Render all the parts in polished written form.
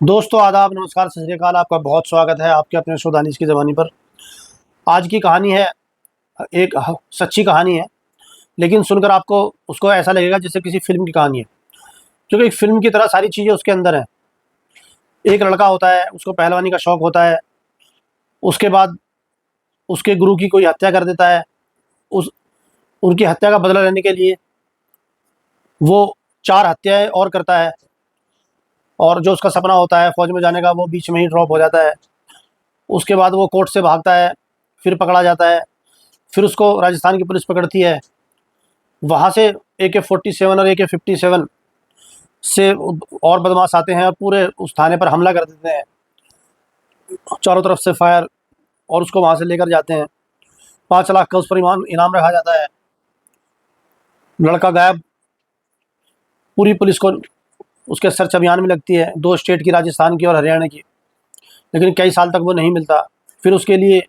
दोस्तों आदाब नमस्कार सत श्री अकाल। आपका बहुत स्वागत है आपके अपने शो दानिश की ज़बानी पर। आज की कहानी है एक सच्ची कहानी है, लेकिन सुनकर आपको उसको ऐसा लगेगा जैसे किसी फ़िल्म की कहानी है, क्योंकि एक फ़िल्म की तरह सारी चीज़ें उसके अंदर हैं। एक लड़का होता है, उसको पहलवानी का शौक़ होता है। उसके बाद उसके गुरु की कोई हत्या कर देता है। उस उनकी हत्या का बदला लेने के लिए वो 4 हत्याएँ और करता है, और जो उसका सपना होता है फ़ौज में जाने का, वो बीच में ही ड्रॉप हो जाता है। उसके बाद वो कोर्ट से भागता है, फिर पकड़ा जाता है, फिर उसको राजस्थान की पुलिस पकड़ती है। वहाँ से AK-47 और AK-57 से और बदमाश आते हैं और पूरे उस थाने पर हमला कर देते हैं, चारों तरफ से फायर, और उसको वहाँ से लेकर जाते हैं। 5 लाख का उस पर इनाम रखा जाता है। लड़का गायब। पूरी पुलिस को उसके सर्च अभियान में लगती है, 2 स्टेट की, राजस्थान की और हरियाणा की, लेकिन कई साल तक वो नहीं मिलता। फिर उसके लिए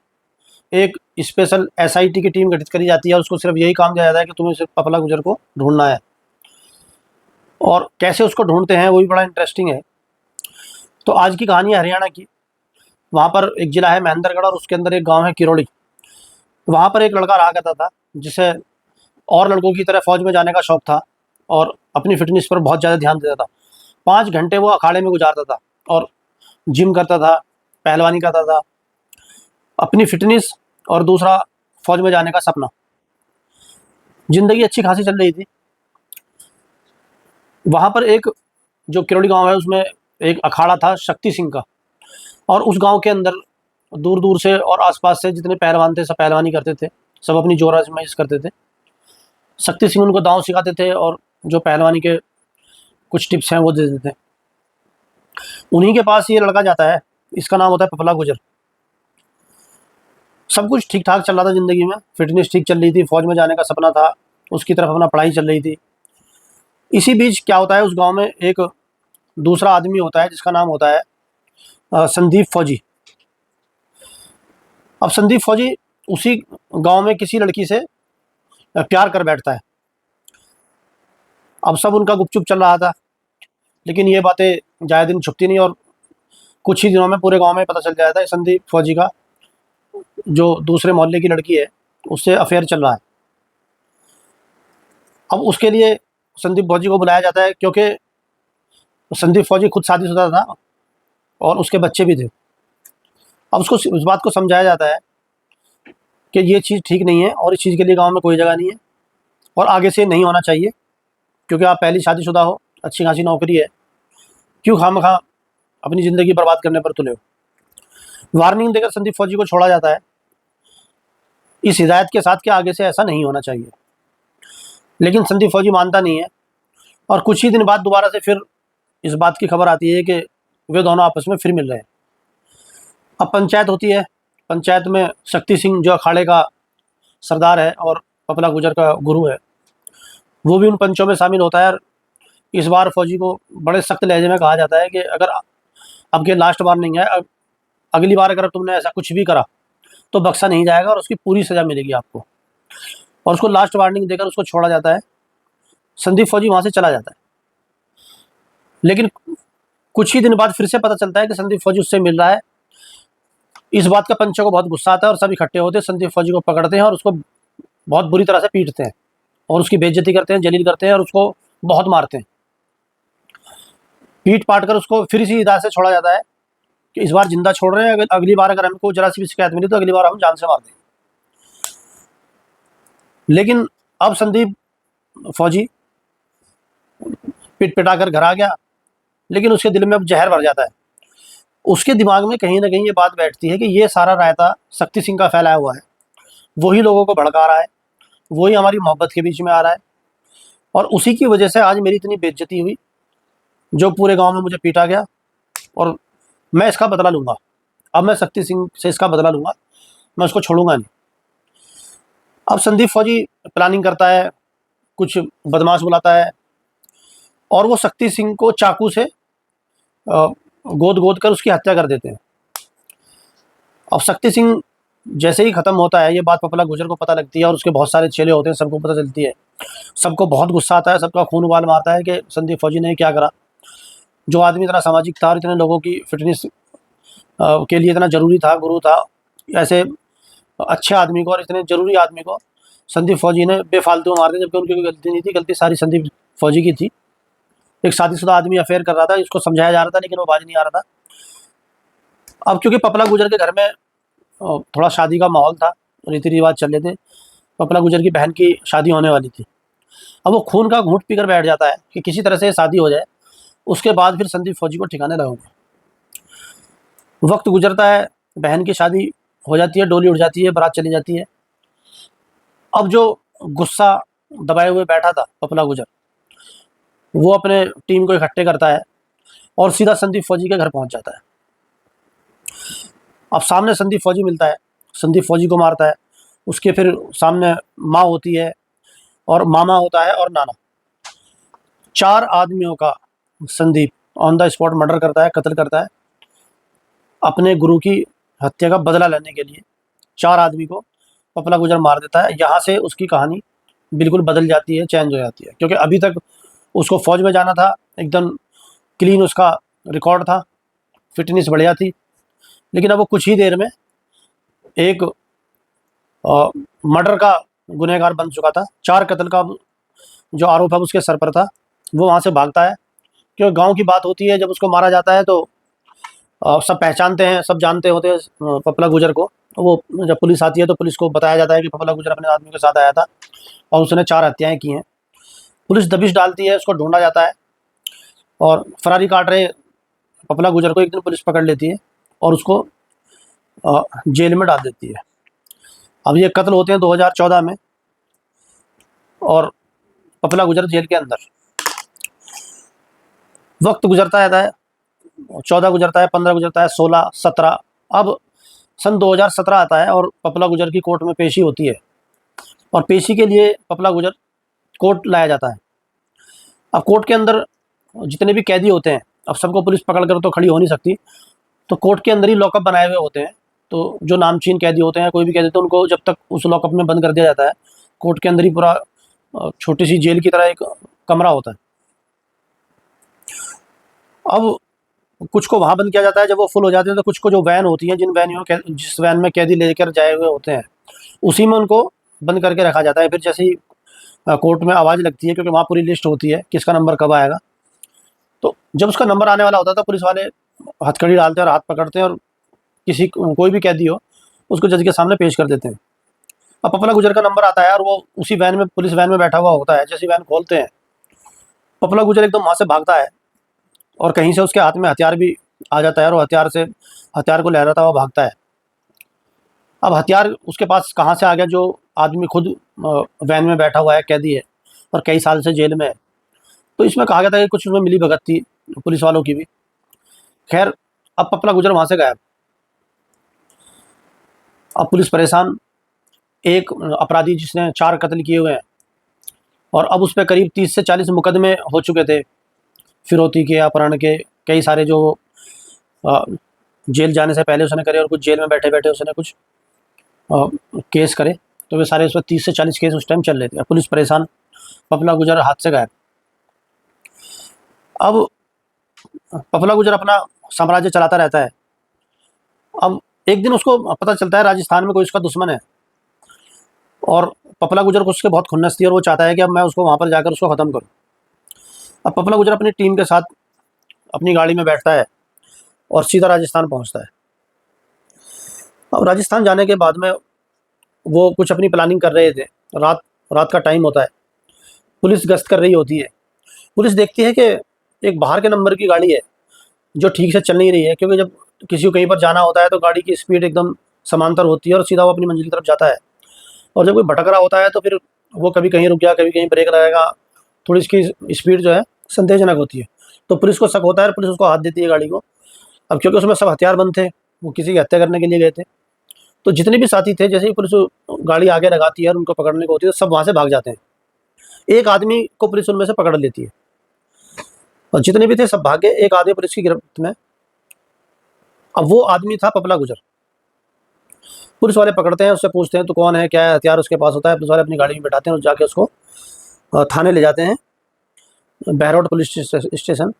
एक स्पेशल SIT की टीम गठित करी जाती है और उसको सिर्फ यही काम दिया जाता है कि तुम्हें सिर्फ पपला गुजर को ढूंढना है। और कैसे उसको ढूंढते हैं वो भी बड़ा इंटरेस्टिंग है। तो आज की कहानी है हरियाणा की। वहाँ पर एक ज़िला है महेंद्रगढ़ और उसके अंदर एक गांव है किरोड़ी। वहाँ पर एक लड़का रहा करता था जिसे और लड़कों की तरह फ़ौज में जाने का शौक़ था और अपनी फ़िटनेस पर बहुत ज़्यादा ध्यान देता था। 5 घंटे वो अखाड़े में गुजारता था और जिम करता था, पहलवानी करता था। अपनी फ़िटनेस और दूसरा फ़ौज में जाने का सपना। ज़िंदगी अच्छी खासी चल रही थी। वहाँ पर एक जो किरोड़ी गाँव है उसमें एक अखाड़ा था शक्ति सिंह का, और उस गाँव के अंदर दूर-दूर से और आस-पास से जितने पहलवान थे सब पहलवानी करते थे, सब अपनी जोर आज़माइश करते थे। शक्ति सिंह उनको दाँव सिखाते थे और जो पहलवानी के कुछ टिप्स हैं वो दे देते थे। उन्हीं के पास ये लड़का जाता है, इसका नाम होता है पपला गुजर। सब कुछ ठीक-ठाक चल रहा था ज़िंदगी में, फ़िटनेस ठीक चल रही थी, फ़ौज में जाने का सपना था, उसकी तरफ अपना पढ़ाई चल रही थी। इसी बीच क्या होता है, उस गाँव में एक दूसरा आदमी होता है जिसका नाम होता है संदीप फ़ौजी। अब संदीप फ़ौजी उसी गाँव में किसी लड़की से प्यार कर बैठता है। अब सब उनका गुपचुप चल रहा था, लेकिन ये बातें ज़्यादा दिन छुपती नहीं और कुछ ही दिनों में पूरे गाँव में पता चल जाता है संदीप फ़ौजी का जो दूसरे मोहल्ले की लड़की है उससे अफेयर चल रहा है। अब उसके लिए संदीप फ़ौजी को बुलाया जाता है, क्योंकि संदीप फ़ौजी खुद शादीशुदा था और उसके बच्चे भी थे। अब उसको उस बात को समझाया जाता है कि ये चीज़ ठीक नहीं है और इस चीज़ के लिए गाँव में कोई जगह नहीं है और आगे से नहीं होना चाहिए, क्योंकि आप पहले शादीशुदा हो, अच्छी खासी नौकरी है, क्यों खामखा अपनी ज़िंदगी बर्बाद करने पर तुले हो। वार्निंग देकर संदीप फ़ौजी को छोड़ा जाता है, इस हिदायत के साथ कि आगे से ऐसा नहीं होना चाहिए। लेकिन संदीप फ़ौजी मानता नहीं है और कुछ ही दिन बाद दोबारा से फिर इस बात की खबर आती है कि वे दोनों आपस में फिर मिल रहे हैं। अब पंचायत होती है। पंचायत में शक्ति सिंह जो अखाड़े का सरदार है और पपला गुजर का गुरु है, वो भी उन पंचों में शामिल होता है। और इस बार फ़ौजी को बड़े सख्त लहजे में कहा जाता है कि अगर अब के लास्ट वार्निंग है, अगली बार अगर तुमने ऐसा कुछ भी करा तो बख्शा नहीं जाएगा और उसकी पूरी सज़ा मिलेगी आपको। और उसको लास्ट वार्निंग देकर उसको छोड़ा जाता है। संदीप फ़ौजी वहाँ से चला जाता है, लेकिन कुछ ही दिन बाद फिर से पता चलता है कि संदीप फ़ौजी उससे मिल रहा है। इस बात का पंचों को बहुत गुस्सा आता है और सब इकट्ठे होते हैं, संदीप फ़ौजी को पकड़ते हैं और उसको बहुत बुरी तरह से पीटते हैं और उसकी बेइज्जती करते हैं, जलील करते हैं और उसको बहुत मारते हैं। पीट-पाट कर उसको फिर इसी हिदायत से छोड़ा जाता है कि इस बार ज़िंदा छोड़ रहे हैं, अगली बार अगर हमको ज़रा सी भी शिकायत मिली तो अगली बार हम जान से मार देंगे। लेकिन अब संदीप फ़ौजी पिट-पिटा कर घर आ गया, लेकिन उसके दिल में अब ज़हर भर जाता है। उसके दिमाग में कहीं न कहीं ये बात बैठती है कि ये सारा रायता शक्ति सिंह का फैलाया हुआ है, वही लोगों को भड़का रहा है, वही हमारी मोहब्बत के बीच में आ रहा है और उसी की वजह से आज मेरी इतनी बेइज्जती हुई, जो पूरे गाँव में मुझे पीटा गया, और मैं इसका बदला लूँगा। अब मैं शक्ति सिंह से इसका बदला लूँगा, मैं उसको छोड़ूँगा नहीं। अब संदीप फ़ौजी प्लानिंग करता है, कुछ बदमाश बुलाता है और वो शक्ति सिंह को चाकू से गोद-गोद कर उसकी हत्या कर देते हैं। अब शक्ति सिंह जैसे ही ख़त्म होता है, ये बात पपला गुजर को पता लगती है और उसके बहुत सारे चेले होते हैं, सबको पता चलती है। सबको बहुत गुस्सा आता है, सबका खून उबाल मारता है कि संदीप फ़ौजी ने क्या करा। जो आदमी इतना सामाजिक था और इतने लोगों की फिटनेस के लिए इतना ज़रूरी था, गुरु था, ऐसे अच्छे आदमी को और इतने ज़रूरी आदमी को संदीप फौजी ने बेफालतू मार दिया, जबकि उनकी कोई गलती नहीं थी। गलती सारी संदीप फौजी की थी। एक शादीशुदा आदमी अफेयर कर रहा था, इसको समझाया जा रहा था, लेकिन वो बाज नहीं आ रहा था। अब क्योंकि पपला गुजर के घर में थोड़ा शादी का माहौल था, रीति रिवाज चल रहे थे, पपला गुजर की बहन की शादी होने वाली थी। अब वो खून का घूंट पीकर बैठ जाता है कि किसी तरह से शादी हो जाए, उसके बाद फिर संदीप फौजी को ठिकाने लगाऊंगा। वक्त गुजरता है, बहन की शादी हो जाती है, डोली उड़ जाती है, बारात चली जाती है। अब जो गुस्सा दबाए हुए बैठा था पपला गुजर, वो अपने टीम को इकट्ठे करता है और सीधा संदीप फौजी के घर पहुंच जाता है। अब सामने संदीप फौजी मिलता है, संदीप फौजी को मारता है। उसके फिर सामने माँ होती है और मामा होता है और नाना। 4 आदमियों का Sandeep on the spot murder करता है, कत्ल करता है, अपने गुरु की हत्या का बदला लेने के लिए 4 आदमी को पपला गुजर मार देता है। यहाँ से उसकी कहानी बिल्कुल बदल जाती है, चेंज हो जाती है, क्योंकि अभी तक उसको फौज में जाना था, एकदम क्लीन उसका रिकॉर्ड था, फिटनेस बढ़िया थी, लेकिन अब वो कुछ ही देर में एक मर्डर का गुनहगार बन चुका था। 4 कत्ल का जो आरोप है उसके सर पर था। वो वहाँ से भागता है, क्योंकि गांव की बात होती है, जब उसको मारा जाता है तो सब पहचानते हैं, सब जानते होते हैं पपला गुजर को। वो जब पुलिस आती है तो पुलिस को बताया जाता है कि पपला गुजर अपने आदमी के साथ आया था और उसने 4 हत्याएं की हैं। पुलिस दबिश डालती है, उसको ढूंढा जाता है और फरारी काट रहे पपला गुजर को एक दिन पुलिस पकड़ लेती है और उसको जेल में डाल देती है। अब ये कत्ल होते हैं 2014 में और पपला गुजर जेल के अंदर। वक्त गुजरता रहता है, 14 गुजरता है, 15 गुजरता है, 16, 17। अब सन 2017 आता है और पपला गुजर की कोर्ट में पेशी होती है और पेशी के लिए पपला गुजर कोर्ट लाया जाता है। अब कोर्ट के अंदर जितने भी कैदी होते हैं, अब सबको पुलिस पकड़ कर तो खड़ी हो नहीं सकती, तो कोर्ट के अंदर ही लॉकअप बनाए हुए होते हैं। तो जो नामचीन कैदी होते हैं, कोई भी कैदी, तो उनको जब तक उस लॉकअप में बंद कर दिया जाता है। कोर्ट के अंदर ही पूरा छोटी सी जेल की तरह एक कमरा होता है। अब कुछ को वहाँ बंद किया जाता है जब वो फुल हो जाते हैं, तो कुछ को जो वैन होती है, जिस वैन में कैदी लेकर जाए हुए होते हैं, उसी में उनको बंद करके रखा जाता है। फिर जैसे ही कोर्ट में आवाज़ लगती है, क्योंकि वहाँ पूरी लिस्ट होती है किसका नंबर कब आएगा, तो जब उसका नंबर आने वाला होता है तो पुलिस वाले हथकड़ी डालते हैं और हाथ पकड़ते हैं और कोई भी कैदी हो उसको जज के सामने पेश कर देते हैं। अब पपला गुजर का नंबर आता है और वो उसी वैन में, पुलिस वैन में बैठा हुआ होता है। जैसे वैन खोलते हैं, पपला गुजर एकदम वहाँ से भागता है और कहीं से उसके हाथ में हथियार भी आ जाता है और वो हथियार को लहराता हुआ भागता है। अब हथियार उसके पास कहाँ से आ गया? जो आदमी खुद वैन में बैठा हुआ है, कैदी है और कई साल से जेल में है, तो इसमें कहा गया था कि कुछ उसमें मिली भगत थी पुलिस वालों की भी। खैर, अब पपला गुजर वहाँ से गायब। अब पुलिस परेशान, एक अपराधी जिसने 4 कत्ल किए हुए हैं और अब उस पर करीब 30 से 40 मुकदमे हो चुके थे, फिरौती के, अपहरण के, कई सारे जो जेल जाने से पहले उसने करे और कुछ जेल में बैठे बैठे उसने कुछ केस करे, तो वे सारे उस पर 30 से 40 केस उस टाइम चल रहे थे। पुलिस परेशान, पपला गुजर हाथ से गायब। अब पपला गुजर अपना साम्राज्य चलाता रहता है। अब एक दिन उसको पता चलता है राजस्थान में कोई उसका दुश्मन है और पपला गुजर को उसके बहुत खुन्नस थी और वो चाहता है कि अब मैं उसको वहाँ पर जाकर उसको ख़त्म करूँ। अब पपला गुजर अपनी टीम के साथ अपनी गाड़ी में बैठता है और सीधा राजस्थान पहुँचता है। अब राजस्थान जाने के बाद में वो कुछ अपनी प्लानिंग कर रहे थे। रात का टाइम होता है, पुलिस गश्त कर रही होती है। पुलिस देखती है कि एक बाहर के नंबर की गाड़ी है जो ठीक से चल नहीं रही है, क्योंकि जब किसी को कहीं पर जाना होता है तो गाड़ी की स्पीड एकदम समांतर होती है और सीधा वो अपनी मंजिल की तरफ जाता है। और जब कोई भटक रहा होता है तो फिर वो कभी कहीं रुक गया, कभी कहीं ब्रेक लगाएगा, थोड़ी इसकी स्पीड जो है संदेहजनक होती है। तो पुलिस को शक होता है और पुलिस उसको हाथ देती है गाड़ी को। अब क्योंकि उसमें सब हथियारबंद थे, वो किसी की हत्या करने के लिए गए थे, तो जितने भी साथी थे, जैसे ही पुलिस गाड़ी आगे लगाती है और उनको पकड़ने को होती है, तो सब वहाँ से भाग जाते हैं। एक आदमी को पुलिस उनमें से पकड़ लेती है और जितने भी थे सब भागे। एक आदमी पुलिस की गिरफ्त में। अब वो आदमी था पपला गुजर। पुलिस वाले पकड़ते हैं, उससे पूछते हैं तो कौन है, क्या है, हथियार उसके पास होता है। पुलिस वाले अपनी गाड़ी में बैठाते हैं और जाके उसको थाने ले जाते हैं, बहरोड पुलिस स्टेशन।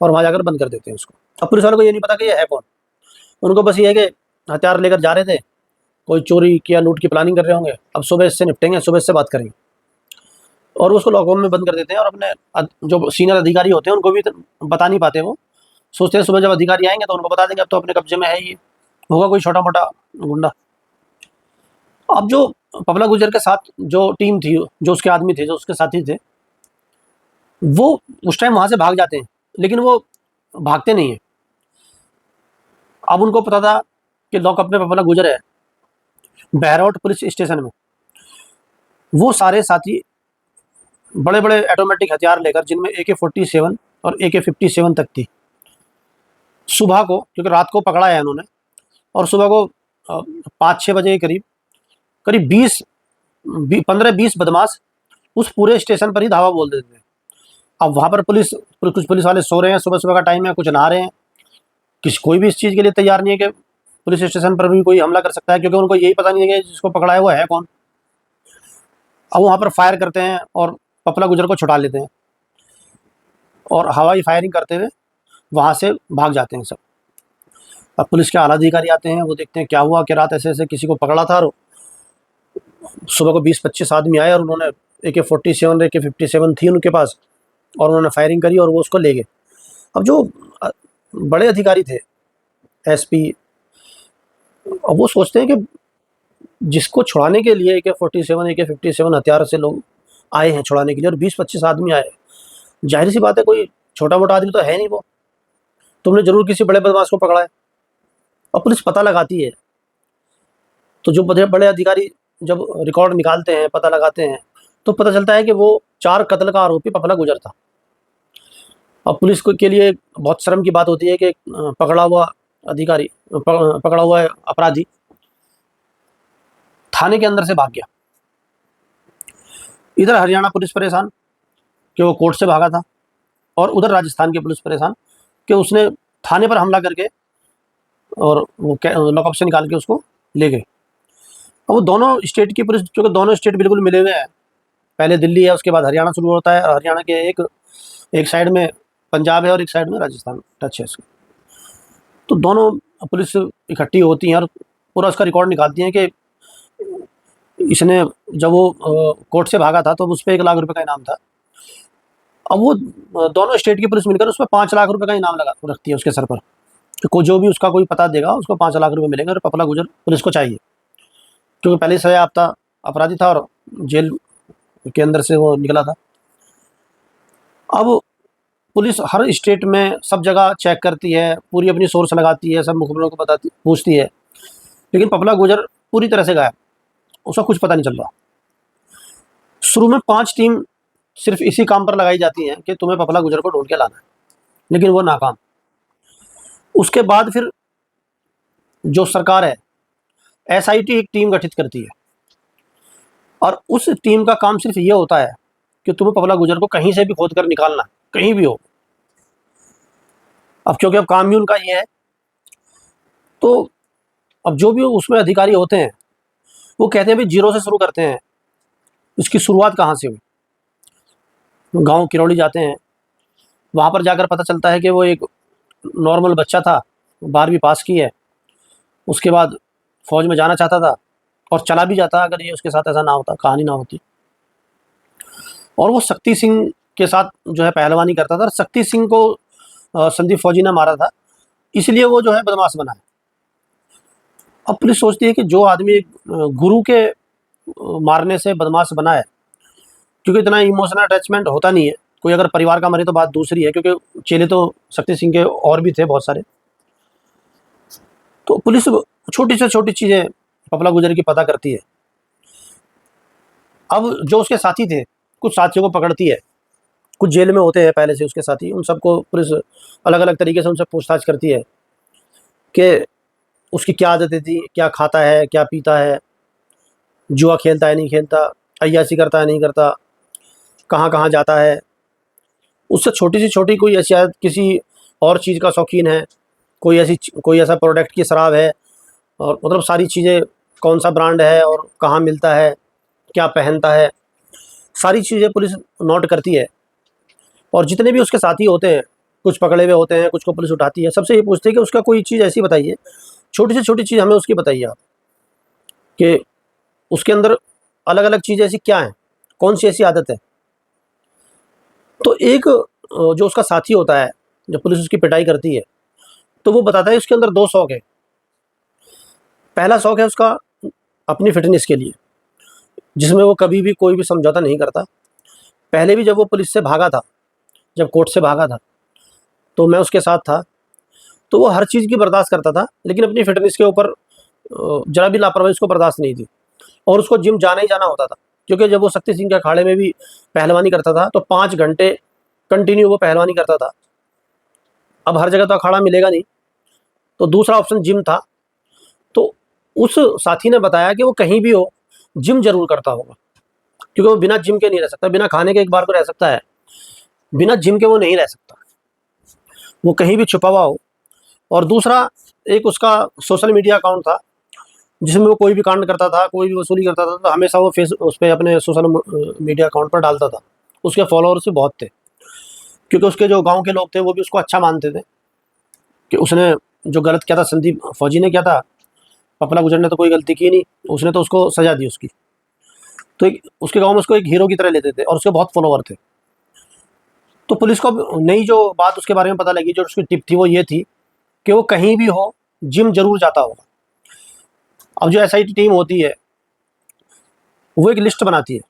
और वहाँ जाकर बंद कर देते हैं उसको। अब पुलिस वालों को ये नहीं पता कि ये है कौन, उनको बस ये है कि हथियार लेकर जा रहे थे, कोई चोरी की या लूट की प्लानिंग कर रहे होंगे, अब सुबह इससे निपटेंगे, सुबह इससे बात करेंगे, और उसको लॉकडाउन में बंद कर देते हैं। और अपने जो सीनियर अधिकारी होते हैं उनको भी बता नहीं पाते, वो सोचते हैं सुबह जब अधिकारी आएंगे तो उनको बता देंगे अब तो अपने कब्जे में है, ये होगा कोई छोटा मोटा गुंडा। अब जो पपला गुजर के साथ जो टीम थी, जो उसके आदमी थे, जो उसके साथी थे, वो उस टाइम वहाँ से भाग जाते हैं, लेकिन वो भागते नहीं हैं। अब उनको पता था कि लॉकअप में पपला गुजर है, बहरौट पुलिस स्टेशन में। वो सारे साथी बड़े बड़े ऑटोमेटिक हथियार लेकर, जिनमें AK-47 और AK-57 तक थी, सुबह को, क्योंकि रात को पकड़ा है उन्होंने, और सुबह को 5-6 बजे के करीब 15-20 बदमाश उस पूरे स्टेशन पर ही धावा बोल देते थे। अब वहाँ पर कुछ पुलिस वाले सो रहे हैं, सुबह सुबह का टाइम है, कुछ नहा रहे हैं, कोई भी इस चीज़ के लिए तैयार नहीं है कि पुलिस स्टेशन पर भी कोई हमला कर सकता है, क्योंकि उनको यही पता नहीं है कि जिसको पकड़ा है वो है कौन। अब वहाँ पर फायर करते हैं और पपला गुजर को छुड़ा लेते हैं, और हवाई फायरिंग करते हुए वहाँ से भाग जाते हैं सब। अब पुलिस के आला अधिकारी आते हैं, वो देखते हैं क्या हुआ, कि रात ऐसे ऐसे किसी को पकड़ा था, और सुबह को 20-25 आदमी आए और उन्होंने AK-47 AK-57 थी उनके पास, और उन्होंने फायरिंग करी और वो उसको ले गए। अब जो बड़े अधिकारी थे, SP, अब वो सोचते हैं कि जिसको छुड़ाने के लिए AK-47 AK-57 हथियार से लोग आए हैं छुड़ाने के लिए, और 20-25 आदमी आए, जाहिर सी बात है कोई छोटा मोटा आदमी तो है नहीं वो, तुमने जरूर किसी बड़े बदमाश को पकड़ा है। और पुलिस पता लगाती है, तो जो बड़े अधिकारी जब रिकॉर्ड निकालते हैं, पता लगाते हैं, तो पता चलता है कि वो 4 कत्ल का आरोपी पपला गुजर था। अब पुलिस को के लिए बहुत शर्म की बात होती है कि पकड़ा हुआ अधिकारी, पकड़ा हुआ अपराधी थाने के अंदर से भाग गया। इधर हरियाणा पुलिस परेशान कि वो कोर्ट से भागा था, और उधर राजस्थान की पुलिस परेशान कि उसने थाने पर हमला करके और वो लॉकअप से निकाल के उसको ले गए। अब वो दोनों स्टेट की पुलिस, क्योंकि दोनों स्टेट बिल्कुल मिले हुए हैं, पहले दिल्ली है, उसके बाद हरियाणा शुरू होता है, और हरियाणा के एक साइड में पंजाब है और एक साइड में राजस्थान टच है इसका। तो दोनों पुलिस इकट्ठी होती हैं और पूरा उसका रिकॉर्ड निकालती हैं कि इसने जब वो कोर्ट से भागा था तो उस पर 1 लाख रुपए का इनाम था। अब वो दोनों स्टेट की पुलिस मिलकर उस पर 5 लाख रुपए का इनाम लगा रखती है उसके सर पर, कि जो भी उसका कोई पता देगा उसको 5 लाख रुपए मिलेंगे, और पपला गुजर पुलिस को चाहिए, क्योंकि पहले सजायाफ्ता अपराधी था और जेल के अंदर से वो निकला था। अब पुलिस हर स्टेट में सब जगह चेक करती है, पूरी अपनी सोर्स लगाती है, सब मुखबिरों को बताती पूछती है, लेकिन पपला गुजर पूरी तरह से गायब, उसका कुछ पता नहीं चल रहा। शुरू में 5 टीम सिर्फ इसी काम पर लगाई जाती हैं कि तुम्हें पपला गुजर को ढूंढ के लाना है, लेकिन वो नाकाम। उसके बाद फिर जो सरकार है, SIT एक टीम गठित करती है, और उस टीम का काम सिर्फ ये होता है कि तुम्हें पपला गुजर को कहीं से भी खोद कर निकालना, कहीं भी हो। अब क्योंकि अब काम ही उनका ये है, तो अब जो भी उसमें अधिकारी होते हैं वो कहते हैं भाई 0 से शुरू करते हैं। इसकी शुरुआत कहाँ से हुई? गांव किरौली जाते हैं, वहाँ पर जाकर पता चलता है कि वो एक नॉर्मल बच्चा था, 12वीं पास की है, उसके बाद फौज में जाना चाहता था और चला भी जाता अगर ये उसके साथ ऐसा ना होता, कहानी ना होती। और वो शक्ति सिंह के साथ जो है पहलवानी करता था, और शक्ति सिंह को संदीप फौजी ने मारा था, इसलिए वो जो है बदमाश बना है। अब पुलिस सोचती है कि जो आदमी गुरु के मारने से बदमाश बना है, क्योंकि इतना इमोशनल अटैचमेंट होता नहीं है, कोई अगर परिवार का मरे तो बात दूसरी है, क्योंकि चेले तो शक्ति सिंह के और भी थे बहुत सारे। तो पुलिस छोटी से छोटी चीज़ें पपला गुजर की पता करती है। अब जो उसके साथी थे, कुछ साथियों को पकड़ती है, कुछ जेल में होते हैं पहले से उसके साथी, उन सबको पुलिस अलग अलग तरीके से उनसे पूछताछ करती है कि उसकी क्या आदतें थी, क्या खाता है, क्या पीता है, जुआ खेलता है नहीं खेलता, अय्याशी करता है नहीं करता, कहाँ कहाँ जाता है। उससे छोटी से छोटी कोई ऐसी आदत, किसी और चीज़ का शौकीन है, कोई ऐसा प्रोडक्ट की शराब है, और मतलब सारी चीज़ें, कौन सा ब्रांड है और कहाँ मिलता है, क्या पहनता है, सारी चीज़ें पुलिस नोट करती है। और जितने भी उसके साथी होते हैं कुछ पकड़े हुए होते हैं, कुछ को पुलिस उठाती है। सबसे ये पूछती है कि उसका कोई चीज़ ऐसी बताइए, छोटी से छोटी चीज़ हमें उसकी बताइए आप, कि उसके अंदर अलग-अलग चीज़ें ऐसी क्या हैं, कौन-सी ऐसी आदत है। तो एक जो उसका साथी होता है, जब पुलिस उसकी पिटाई करती है, तो वो बताता है उसके अंदर 2 शौक हैं। पहला शौक है उसका अपनी फ़िटनेस के लिए, जिसमें वो कभी भी कोई भी समझौता नहीं करता। पहले भी जब वो पुलिस से भागा था, जब कोर्ट से भागा था, तो मैं उसके साथ था, तो वो हर चीज़ की बर्दाश्त करता था, लेकिन अपनी फ़िटनेस के ऊपर ज़रा भी लापरवाही उसको बर्दाश्त नहीं थी, और उसको जिम जाना ही जाना होता था। क्योंकि जब वो शक्ति सिंह के अखाड़े में भी पहलवानी करता था, तो 5 घंटे कंटिन्यू वो पहलवानी करता था। अब हर जगह तो अखाड़ा मिलेगा नहीं, तो दूसरा ऑप्शन जिम था। तो उस साथी ने बताया कि वो कहीं भी हो, जिम ज़रूर करता होगा, क्योंकि वो बिना जिम के नहीं रह सकता, बिना खाने के एक बार को रह सकता है, बिना जिम के वो नहीं रह सकता, वो कहीं भी छुपा हुआ हो। और दूसरा एक उसका सोशल मीडिया अकाउंट था, जिसमें वो कोई भी कांड करता था, कोई भी वसूली करता था, तो हमेशा वो फेस उस पे अपने सोशल मीडिया अकाउंट पर डालता था। उसके फॉलोअर्स भी बहुत थे, क्योंकि उसके जो गाँव के लोग थे वो भी उसको अच्छा मानते थे कि उसने जो गलत किया था, संदीप फौजी ने किया था, पपला गुजर ने तो कोई गलती की नहीं, उसने तो उसको सज़ा दी उसकी। तो एक उसके गाँव में उसको एक हीरो की तरह लेते थे, और उसके बहुत फॉलोवर थे। तो पुलिस को अब नई जो बात उसके बारे में पता लगी, जो उसकी टिप थी, वो ये थी कि वो कहीं भी हो, जिम ज़रूर जाता होगा। अब जो एसआईटी टीम होती है, वो एक लिस्ट बनाती है।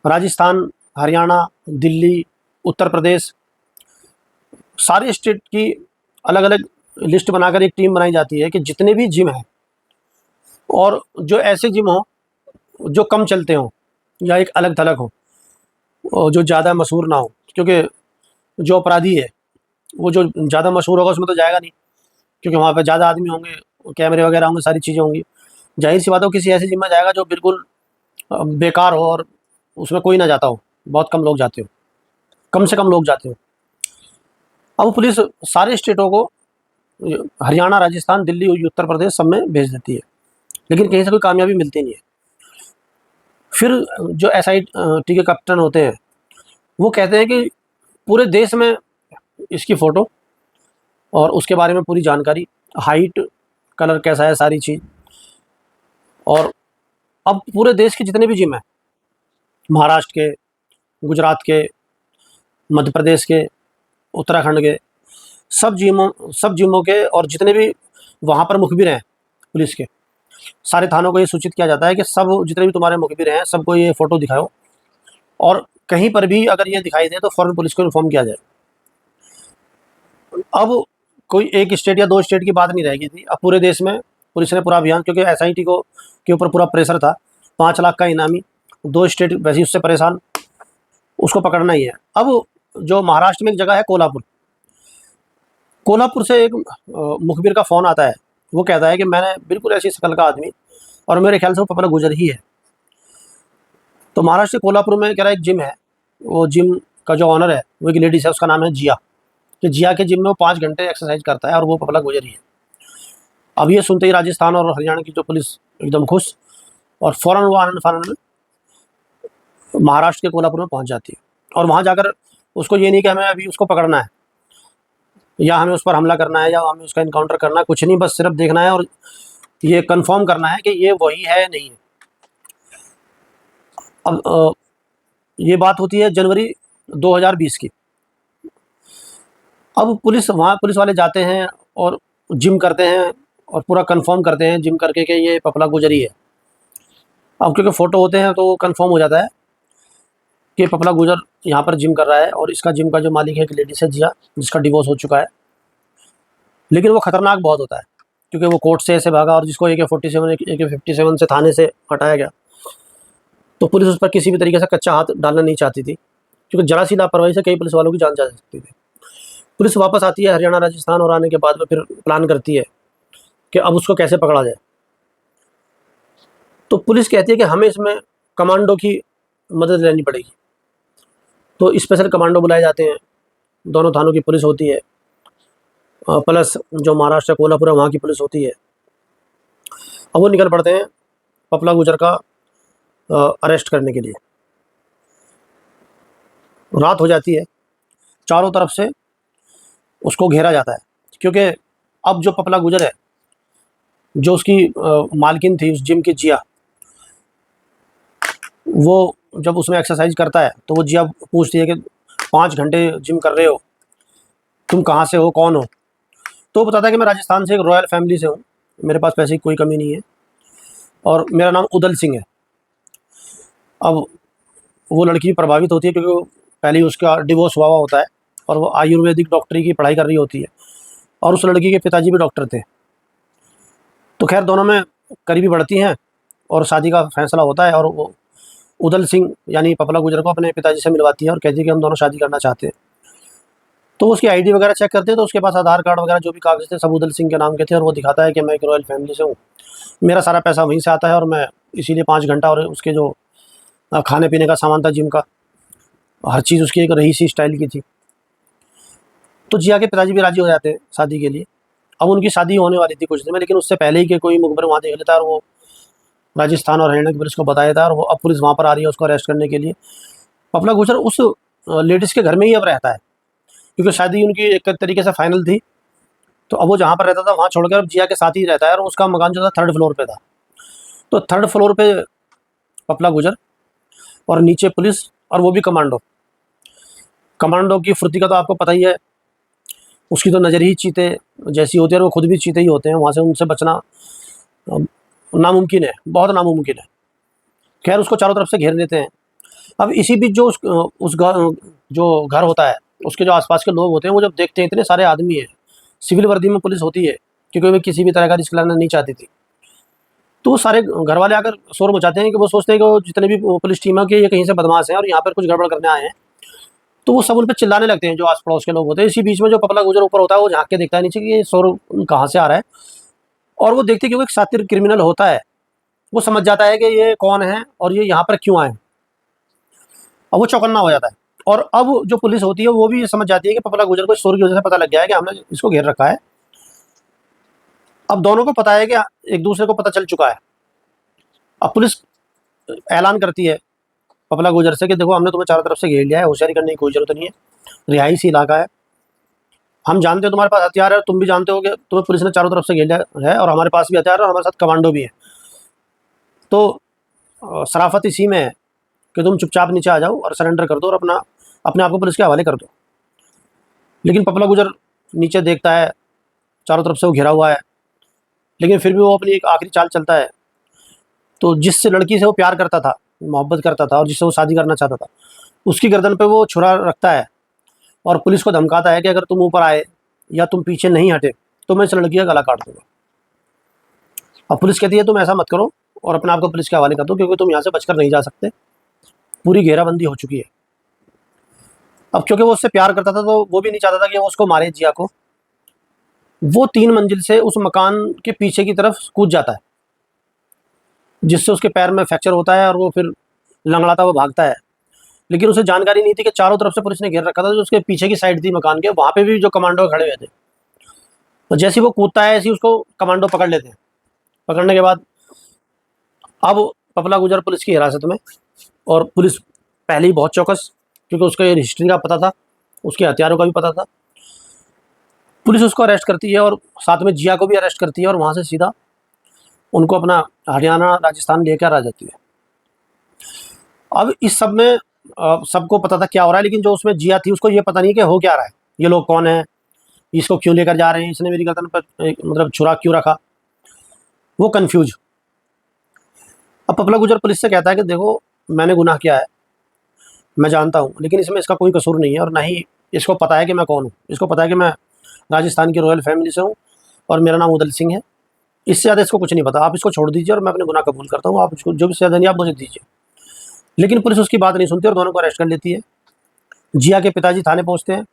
राजस्थान, हरियाणा, दिल्ली, उत्तर प्रदेश, सारे स्टेट की अलग-अलग लिस्ट बनाकर एक टीम बनाई जाती है कि जितने भी जिम हैं, और जो ऐसे जिम हों, जो कम चलते हों या एक अलग-थलग हों, और जो ज़्यादा मशहूर ना हो, क्योंकि जो अपराधी है, वो जो ज़्यादा मशहूर होगा उसमें तो जाएगा नहीं, क्योंकि वहाँ पे ज़्यादा आदमी होंगे, कैमरे वगैरह होंगे, सारी चीज़ें होंगी। ज़ाहिर-सी बात है वो किसी ऐसी जिम में जाएगा जो बिल्कुल बेकार हो, और उसमें कोई ना जाता हो, बहुत कम लोग जाते हो, कम से कम लोग जाते हो। अब पुलिस सारे स्टेटों को, हरियाणा, राजस्थान, दिल्ली और उत्तर प्रदेश, सब में भेज देती है, लेकिन कहीं से कोई कामयाबी मिलती नहीं है। फिर जो एसआईटी के कैप्टन होते हैं, वो कहते हैं कि पूरे देश में इसकी फ़ोटो और उसके बारे में पूरी जानकारी, हाइट, कलर कैसा है, सारी चीज़। और अब पूरे देश के जितने भी जिम हैं, महाराष्ट्र के, गुजरात के, मध्य प्रदेश के, उत्तराखंड के, सब जिमों के, और जितने भी वहाँ पर मुखबिर हैं पुलिस के, सारे थानों को ये सूचित किया जाता है कि सब जितने भी तुम्हारे मुखबिर हैं, सबको ये फ़ोटो दिखाओ, और कहीं पर भी अगर ये दिखाई दे तो फ़ौरन पुलिस को इन्फॉर्म किया जाए। अब कोई एक स्टेट या 2 स्टेट की बात नहीं रह गई थी, अब पूरे देश में पुलिस ने पूरा अभियान, क्योंकि एसआईटी को के ऊपर पूरा प्रेशर था, 5 लाख का इनामी, 2 स्टेट वैसे ही उससे परेशान, उसको पकड़ना ही है। अब जो महाराष्ट्र में एक जगह है कोल्हापुर, कोल्हापुर से एक मुखबिर का फ़ोन आता है, वो कहता है कि मैंने बिल्कुल ऐसी शक्ल का आदमी, और मेरे ख्याल से वो पपला गुजर ही है। तो महाराष्ट्र के कोल्हापुर में कह रहा है एक जिम है, वो जिम का जो ऑनर है वो एक लेडीज़ है, उसका नाम है जिया। कि जिया के जिम में वो 5 घंटे एक्सरसाइज करता है, और वो पपला गुजर ही है। अब ये सुनते ही राजस्थान और हरियाणा की जो पुलिस एकदम खुश, और फ़ौरन वो आनन-फानन में महाराष्ट्र के कोल्हापुर में पहुँच जाती है, और वहाँ जाकर उसको ये नहीं कि हमें अभी उसको पकड़ना है, या हमें उस पर हमला करना है, या हमें उसका एनकाउंटर करना है, कुछ नहीं, बस सिर्फ देखना है और ये कन्फर्म करना है कि ये वही है या नहीं है। अब ये बात होती है जनवरी 2020 की। अब पुलिस वाले जाते हैं और जिम करते हैं, और पूरा कंफर्म करते हैं जिम करके कि ये पपला गुजरी है। अब क्योंकि फ़ोटो होते हैं तो वो कंफर्म हो जाता है कि पपला गुजर यहाँ पर जिम कर रहा है, और इसका जिम का जो मालिक है एक लेडीज़ है जिया, जिसका डिवोर्स हो चुका है। लेकिन वो ख़तरनाक बहुत होता है, क्योंकि वो कोर्ट से ऐसे भागा, और जिसको AK-47 AK-57 से थाने से हटाया गया, तो पुलिस उस पर किसी भी तरीके से कच्चा हाथ डालना नहीं चाहती थी, क्योंकि ज़रा सी लापरवाही से कई पुलिस वालों की जान जा सकती थी। पुलिस वापस आती है हरियाणा, राजस्थान, और आने के बाद में फिर प्लान करती है कि अब उसको कैसे पकड़ा जाए। तो पुलिस कहती है कि हमें इसमें कमांडो की मदद लेनी पड़ेगी। तो स्पेशल कमांडो बुलाए जाते हैं, दोनों थानों की पुलिस होती है, प्लस जो महाराष्ट्र कोल्हापुर है वहाँ की पुलिस होती है। अब वो निकल पड़ते हैं पपला गुजर का अरेस्ट करने के लिए। रात हो जाती है, चारों तरफ से उसको घेरा जाता है, क्योंकि अब जो पपला गुजर है, जो उसकी मालकिन थी उस जिम की, जिया, वो जब उसमें एक्सरसाइज करता है तो वो जिया पूछती है कि 5 घंटे जिम कर रहे हो, तुम कहाँ से हो, कौन हो? तो वो बताता है कि मैं राजस्थान से एक रॉयल फैमिली से हूँ, मेरे पास पैसे की कोई कमी नहीं है और मेरा नाम उदल सिंह है। अब वो लड़की प्रभावित होती है, क्योंकि पहले ही उसका डिवोर्स हुआ होता है और वो आयुर्वेदिक डॉक्टरी की पढ़ाई कर रही होती है, और उस लड़की के पिताजी भी डॉक्टर थे। तो खैर दोनों में करीबी बढ़ती हैं और शादी का फैसला होता है, और वो उदल सिंह यानी पपला गुजर को अपने पिताजी से मिलवाती है और कहती है कि हम दोनों शादी करना चाहते हैं। तो उसकी आईडी वगैरह चेक करते हैं तो उसके पास आधार कार्ड वगैरह जो भी कागज थे सब उदल सिंह के नाम के थे, और वो दिखाता है कि मैं एक रॉयल फैमिली से हूँ, मेरा सारा पैसा वहीं से आता है और मैं इसीलिए 5 घंटा, और उसके जो खाने पीने का सामान था जिम का, हर चीज़ उसकी एक रईसी स्टाइल की थी। तो जिया के पिताजी भी राजी हो जाते हैं शादी के लिए। अब उनकी शादी होने वाली थी कुछ दिन में, लेकिन उससे पहले ही कि कोई मुखबिर वहाँ देख लेता है और वो राजस्थान और हरियाणा की पुलिस को बता देता है, और वो अब पुलिस वहाँ पर आ रही है उसको अरेस्ट करने के लिए। पपला गुजर उस लेडीज़ के घर में ही अब रहता है, क्योंकि शादी उनकी एक तरीके से फाइनल थी। तो अब वो जहाँ पर रहता था वहाँ छोड़कर अब जिया के साथ ही रहता है, और उसका मकान जो था 3rd फ्लोर पे था। तो 3rd फ्लोर पे पपला गुजर, और नीचे पुलिस, और वो भी कमांडो। कमांडो की फुर्ती का तो आपको पता ही है, उसकी तो नज़र ही चीते जैसी होती है, और वो खुद भी चीते ही होते हैं, वहाँ से उनसे बचना नामुमकिन है, बहुत नामुमकिन है। खैर उसको चारों तरफ से घेर लेते हैं। अब इसी बीच जो जो घर होता है, उसके जो आसपास के लोग होते हैं, वो जब देखते हैं इतने सारे आदमी हैं, सिविल वर्दी में पुलिस होती है, क्योंकि वो किसी भी तरह का रिस्क लेना नहीं चाहती थी, तो वो सारे घर वाले आकर शोर मचाते हैं कि वो सोचते हैं कि वो जितने भी पुलिस टीम है कि ये कहीं से बदमाश हैं और यहाँ पर कुछ गड़बड़ करने आए हैं। तो वो सब उन पर चिल्लाने लगते हैं जो आस पड़ोस के लोग होते हैं। इसी बीच में जो पपला गुजर ऊपर होता है वो झाँक के देखता है नीचे कि ये शोर कहाँ से आ रहा है, और वो देखते हैं कि वो एक शातिर क्रिमिनल होता है, वो समझ जाता है कि ये कौन है और ये यहाँ पर क्यों आए। अब वो चौकन्ना हो जाता है, और अब जो पुलिस होती है वो भी ये समझ जाती है कि पपला गुजर को शोर की वजह से पता लग गया है कि हमने इसको घेर रखा है। अब दोनों को पता है कि एक दूसरे को पता चल चुका है। अब पुलिस ऐलान करती है पपला गुजर से कि देखो हमने तुम्हें चारों तरफ से घेर लिया है, होशियारी करने की कोई जरूरत नहीं है, रिहायशी इलाका है, हम जानते हैं तुम्हारे पास हथियार है, तुम भी जानते हो कि तुम्हें पुलिस ने चारों तरफ से घेर लिया है, और हमारे पास भी हथियार है और हमारे साथ कमांडो भी है। तो शराफत इसी में है कि तुम चुपचाप नीचे आ जाओ और सरेंडर कर दो और अपने आप को पुलिस के हवाले कर दो। लेकिन पपला गुजर नीचे देखता है, चारों तरफ से वो घिरा हुआ है, लेकिन फिर भी वो अपनी एक आखिरी चाल चलता है। तो जिससे लड़की से वो प्यार करता था, मोहब्बत करता था, और जिससे वो शादी करना चाहता था, उसकी गर्दन पे वो छुरा रखता है और पुलिस को धमकाता है कि अगर तुम ऊपर आए या तुम पीछे नहीं हटे तो मैं इस लड़की का गला काट दूंगा। अब पुलिस कहती है तुम ऐसा मत करो और अपने आप को पुलिस के हवाले कर दो, क्योंकि तुम यहाँ से बचकर नहीं जा सकते, पूरी घेराबंदी हो चुकी है। अब क्योंकि वो उससे प्यार करता था तो वो भी नहीं चाहता था कि वो उसको मारे, जिया को। वो 3 मंजिल से उस मकान के पीछे की तरफ कूद जाता है, जिससे उसके पैर में फ्रैक्चर होता है और वो फिर लंगड़ाता हुआ भागता है। लेकिन उसे जानकारी नहीं थी कि चारों तरफ से पुलिस ने घेर रखा था, जो उसके पीछे की साइड थी मकान के, वहाँ पे भी जो कमांडो खड़े हुए थे। तो जैसे ही वो कूदता है ऐसे ही उसको कमांडो पकड़ लेते हैं। पकड़ने के बाद अब पपला गुजर पुलिस की हिरासत में, और पुलिस पहले ही बहुत चौकस, क्योंकि उसका ये हिस्ट्री का पता था, उसके हथियारों का भी पता था। पुलिस उसको अरेस्ट करती है और साथ में जिया को भी अरेस्ट करती है, और वहाँ से सीधा उनको अपना हरियाणा राजस्थान लेकर आ जाती है। अब इस सब में सबको पता था क्या हो रहा है, लेकिन जो उसमें जिया थी उसको ये पता नहीं कि हो क्या रहा है, ये लोग कौन है, इसको क्यों लेकर जा रहे हैं, इसने मेरी गर्दन पर मतलब छुरा क्यों रखा, वो कंफ्यूज। अब पपला गुजर पुलिस से कहता है कि देखो मैंने गुनाह किया है, मैं जानता हूँ, लेकिन इसमें इसका कोई कसूर नहीं है, और ना ही इसको पता है कि मैं कौन हूँ। इसको पता है कि मैं राजस्थान की रॉयल फैमिली से हूँ और मेरा नाम उदल सिंह है, इससे ज़्यादा इसको कुछ नहीं पता। आप इसको छोड़ दीजिए और मैं अपने गुनाह कबूल करता हूँ, आप इसको जो भी सज़ा देंगे आप मुझे दीजिए। लेकिन पुलिस उसकी बात नहीं सुनती और दोनों को अरेस्ट कर लेती है। जिया के पिताजी थाने पहुँचते हैं,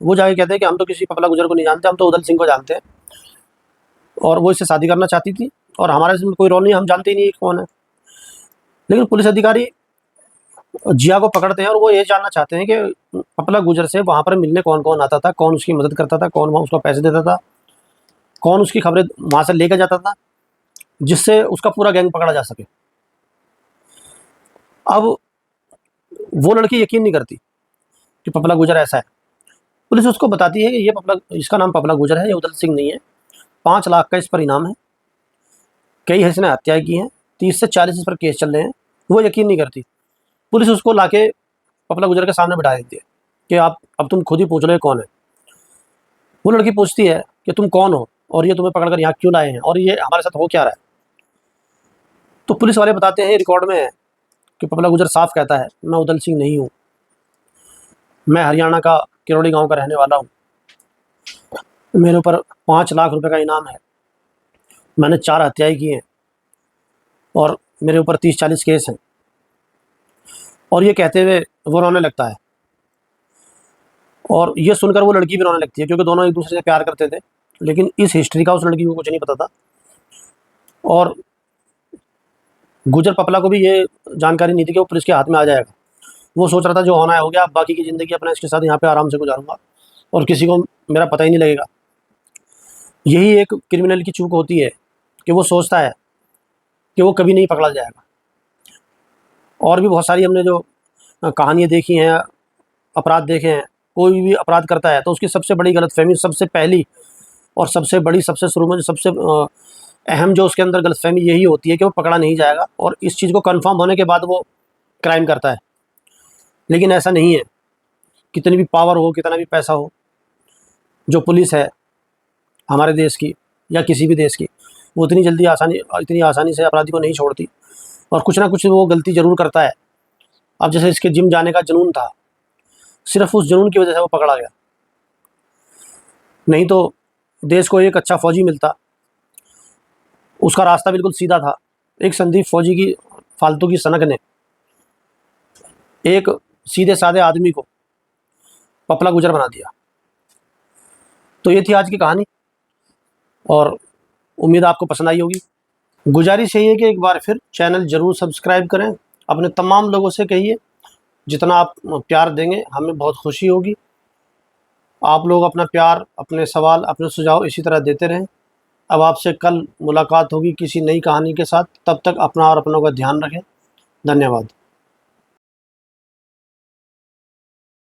वो जाके कहते हैं कि हम तो किसी पपला गुजर को नहीं जानते, हम तो उदल सिंह को जानते हैं, और वो इससे शादी करना चाहती थी और हमारा इसमें कोई रोल नहीं, हम जानते ही नहीं कौन है। लेकिन पुलिस अधिकारी जिया को पकड़ते हैं और वो ये जानना चाहते हैं कि पपला गुजर से वहाँ पर मिलने कौन कौन आता था, कौन उसकी मदद करता था, कौन वहाँ उसको पैसे देता था, कौन उसकी खबरें वहाँ से लेकर जाता था, जिससे उसका पूरा गैंग पकड़ा जा सके। अब वो लड़की यकीन नहीं करती कि पपला गुजर ऐसा है। पुलिस उसको बताती है कि ये पपला, इसका नाम पपला गुजर है, ये उदल सिंह नहीं है, 5 लाख का इस पर इनाम है, कई इसने हत्याएं की हैं, 30 से 40 इस पर केस चल रहे हैं। वो यकीन नहीं करती। पुलिस उसको लाके पपला गुजर के सामने बिठा देती है कि आप अब तुम खुद ही पूछ लो ये कौन है। वो लड़की पूछती है कि तुम कौन हो और ये तुम्हें पकड़कर यहाँ क्यों लाए हैं और ये हमारे साथ हो क्या रहा है। तो पुलिस वाले बताते हैं, रिकॉर्ड में है कि पपला गुजर साफ कहता है, मैं उदल सिंह नहीं हूँ, मैं हरियाणा का किरोड़ी गांव का रहने वाला हूँ, मेरे ऊपर 5 लाख रुपए का इनाम है, मैंने 4 हत्याएं की हैं और मेरे ऊपर 30-40 केस हैं। और ये कहते हुए वो रोने लगता है और ये सुनकर वो लड़की भी रोने लगती है, क्योंकि दोनों एक दूसरे से प्यार करते थे, लेकिन इस हिस्ट्री का उस लड़की को कुछ नहीं पता था। और गुजर पपला को भी ये जानकारी नहीं थी कि वो पुलिस के हाथ में आ जाएगा। वो सोच रहा था जो होना है हो गया, अब बाकी की ज़िंदगी अपना इसके साथ यहाँ पे आराम से गुजारूंगा और किसी को मेरा पता ही नहीं लगेगा। यही एक क्रिमिनल की चूक होती है कि वो सोचता है कि वो कभी नहीं पकड़ा जाएगा। और भी बहुत सारी हमने जो कहानियाँ देखी हैं, अपराध देखे हैं, कोई भी अपराध करता है तो उसकी सबसे बड़ी गलतफहमी, सबसे पहली और सबसे बड़ी, सबसे शुरू में सबसे अहम जो उसके अंदर गलतफहमी यही होती है कि वो पकड़ा नहीं जाएगा, और इस चीज़ को कंफर्म होने के बाद वो क्राइम करता है। लेकिन ऐसा नहीं है। कितनी भी पावर हो, कितना भी पैसा हो, जो पुलिस है हमारे देश की या किसी भी देश की, वो इतनी आसानी से अपराधी को नहीं छोड़ती और कुछ ना कुछ वो गलती ज़रूर करता है। अब जैसे इसके जिम जाने का जुनून था, सिर्फ उस जुनून की वजह से वो पकड़ा गया, नहीं तो देश को एक अच्छा फौजी मिलता। उसका रास्ता बिल्कुल सीधा था। एक संदीप फौजी की फालतू की सनक ने एक सीधे साधे आदमी को पपला गुजर बना दिया। तो ये थी आज की कहानी और उम्मीद आपको पसंद आई होगी। गुजारिश यही है कि एक बार फिर चैनल ज़रूर सब्सक्राइब करें। अपने तमाम लोगों से कहिए, जितना आप प्यार देंगे हमें बहुत खुशी होगी। आप लोग अपना प्यार, अपने सवाल, अपने सुझाव इसी तरह देते रहें। अब आपसे कल मुलाकात होगी किसी नई कहानी के साथ। तब तक अपना और अपनों का ध्यान रखें। धन्यवाद।